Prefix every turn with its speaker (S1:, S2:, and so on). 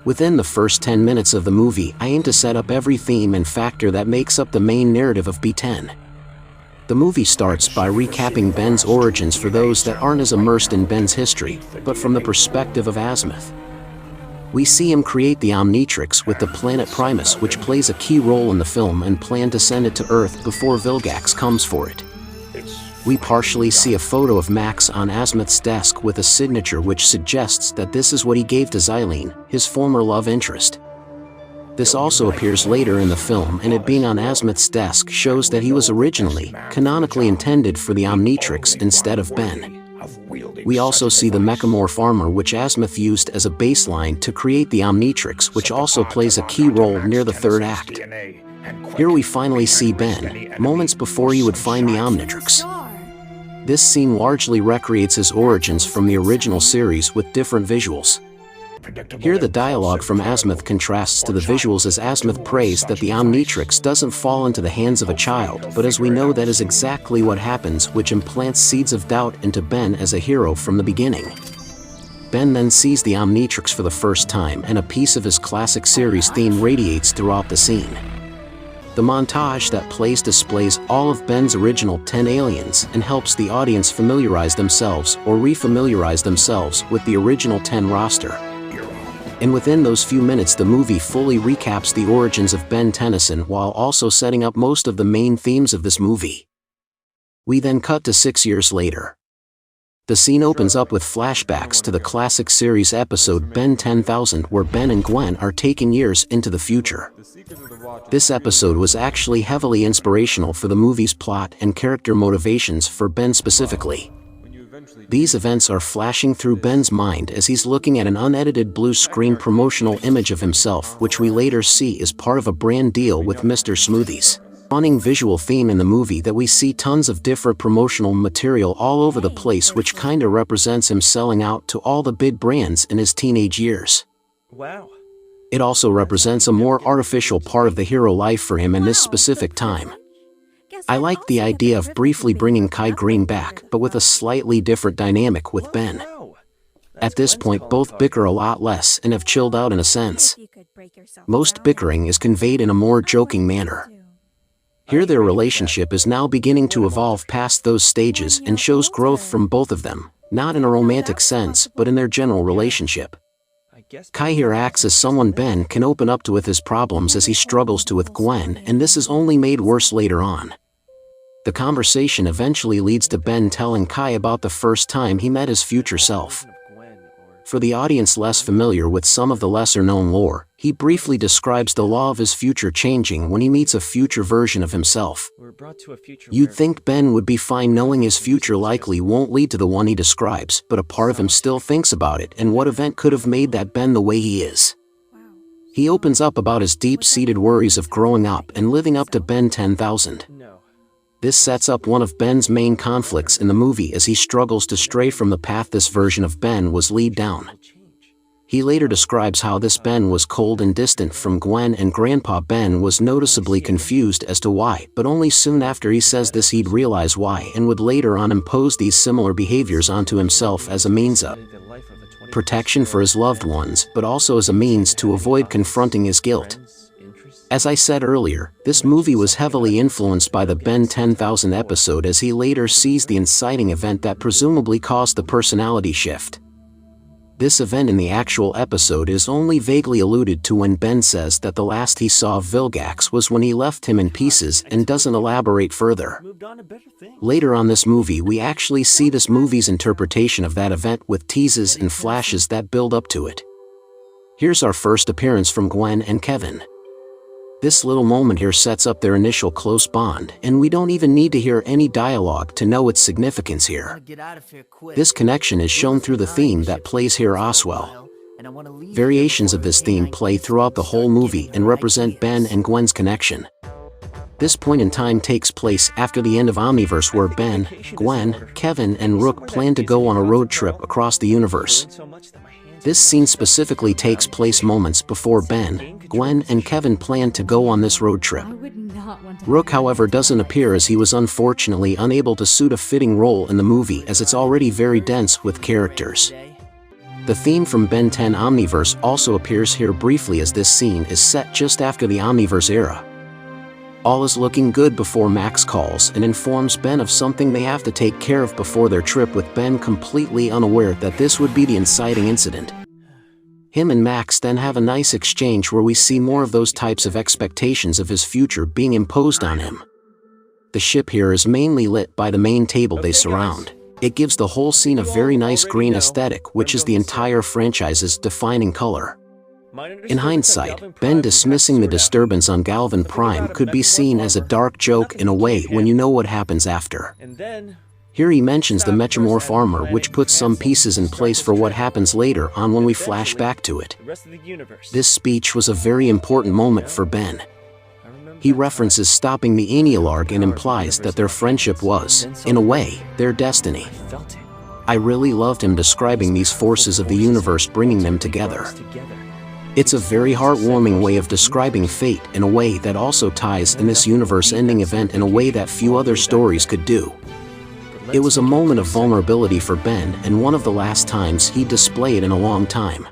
S1: Within the first 10 minutes of the movie, I aim to set up every theme and factor that makes up the main narrative of B10. The movie starts by recapping Ben's origins for those that aren't as immersed in Ben's history, but from the perspective of Azimuth. We see him create the Omnitrix with the planet Primus, which plays a key role in the film, and plan to send it to Earth before Vilgax comes for it. We partially see a photo of Max on Azimuth's desk with a signature which suggests that this is what he gave to Xylene, his former love interest. This also appears later in the film, and it being on Azimuth's desk shows that he was originally, canonically intended for the Omnitrix instead of Ben. We also see the Mechamorph armor which Azimuth used as a baseline to create the Omnitrix, which also plays a key role near the third act. Here we finally see Ben, moments before he would find the Omnitrix. This scene largely recreates his origins from the original series with different visuals. Here the dialogue from Azimuth contrasts to the visuals as Azimuth prays that the Omnitrix doesn't fall into the hands of a child, but as we know that is exactly what happens, which implants seeds of doubt into Ben as a hero from the beginning. Ben then sees the Omnitrix for the first time, and a piece of his classic series theme radiates throughout the scene. The montage that plays displays all of Ben's original 10 aliens and helps the audience familiarize themselves or refamiliarize themselves with the original 10 roster. And within those few minutes the movie fully recaps the origins of Ben Tennyson while also setting up most of the main themes of this movie. We then cut to 6 years later. The scene opens up with flashbacks to the classic series episode Ben 10,000, where Ben and Gwen are taken years into the future. This episode was actually heavily inspirational for the movie's plot and character motivations for Ben specifically. These events are flashing through Ben's mind as he's looking at an unedited blue screen promotional image of himself, which we later see is part of a brand deal with Mr. Smoothies. Running visual theme in the movie that we see tons of different promotional material all over the place, which kinda represents him selling out to all the big brands in his teenage years.
S2: Wow.
S1: It also represents a more artificial part of the hero life for him in this specific time. I like the idea of briefly bringing Kai Green back, but with a slightly different dynamic with Ben. At this point both bicker a lot less and have chilled out in a sense. Most bickering is conveyed in a more joking manner. Here their relationship is now beginning to evolve past those stages and shows growth from both of them, not in a romantic sense but in their general relationship. Kai here acts as someone Ben can open up to with his problems as he struggles to with Gwen, and this is only made worse later on. The conversation eventually leads to Ben telling Kai about the first time he met his future self. For the audience less familiar with some of the lesser-known lore, he briefly describes the law of his future changing when he meets a future version of himself. You'd think Ben would be fine knowing his future likely won't lead to the one he describes, but a part of him still thinks about it and what event could have made that Ben the way he is. He opens up about his deep-seated worries of growing up and living up to Ben 10,000. This sets up one of Ben's main conflicts in the movie as he struggles to stray from the path this version of Ben was lead down. He later describes how this Ben was cold and distant from Gwen, and Grandpa Ben was noticeably confused as to why, but only soon after he says this he'd realize why and would later on impose these similar behaviors onto himself as a means of protection for his loved ones, but also as a means to avoid confronting his guilt. As I said earlier, this movie was heavily influenced by the Ben 10,000 episode as he later sees the inciting event that presumably caused the personality shift. This event in the actual episode is only vaguely alluded to when Ben says that the last he saw of Vilgax was when he left him in pieces and doesn't elaborate further. Later on this movie we actually see this movie's interpretation of that event with teases and flashes that build up to it. Here's our first appearance from Gwen and Kevin. This little moment here sets up their initial close bond, and we don't even need to hear any dialogue to know its significance here. This connection is shown through the theme that plays here as well. Variations of this theme play throughout the whole movie and represent Ben and Gwen's connection. This point in time takes place after the end of Omniverse, where Ben, Gwen, Kevin, and Rook plan to go on a road trip across the universe. This scene specifically takes place moments before Ben, Gwen, and Kevin plan to go on this road trip. Rook, however, doesn't appear as he was unfortunately unable to suit a fitting role in the movie as it's already very dense with characters. The theme from Ben 10 Omniverse also appears here briefly, as this scene is set just after the Omniverse era. All is looking good before Max calls and informs Ben of something they have to take care of before their trip, with Ben completely unaware that this would be the inciting incident. Him and Max then have a nice exchange where we see more of those types of expectations of his future being imposed on him. The ship here is mainly lit by the main table they surround. It gives the whole scene a very nice green aesthetic, which is the entire franchise's defining color. In hindsight, Ben dismissing the disturbance on Galvan Prime could be seen as a dark joke in a way when you know what happens after. Here he mentions the Metamorph armor, which puts some pieces in place for what happens later on when we flash back to it. This speech was a very important moment for Ben. He references stopping the Enialarg and implies that their friendship was, in a way, their destiny. I really loved him describing these forces of the universe bringing them together. It's a very heartwarming way of describing fate in a way that also ties in this universe-ending event in a way that few other stories could do. It was a moment of vulnerability for Ben, and one of the last times he'd display it in a long time.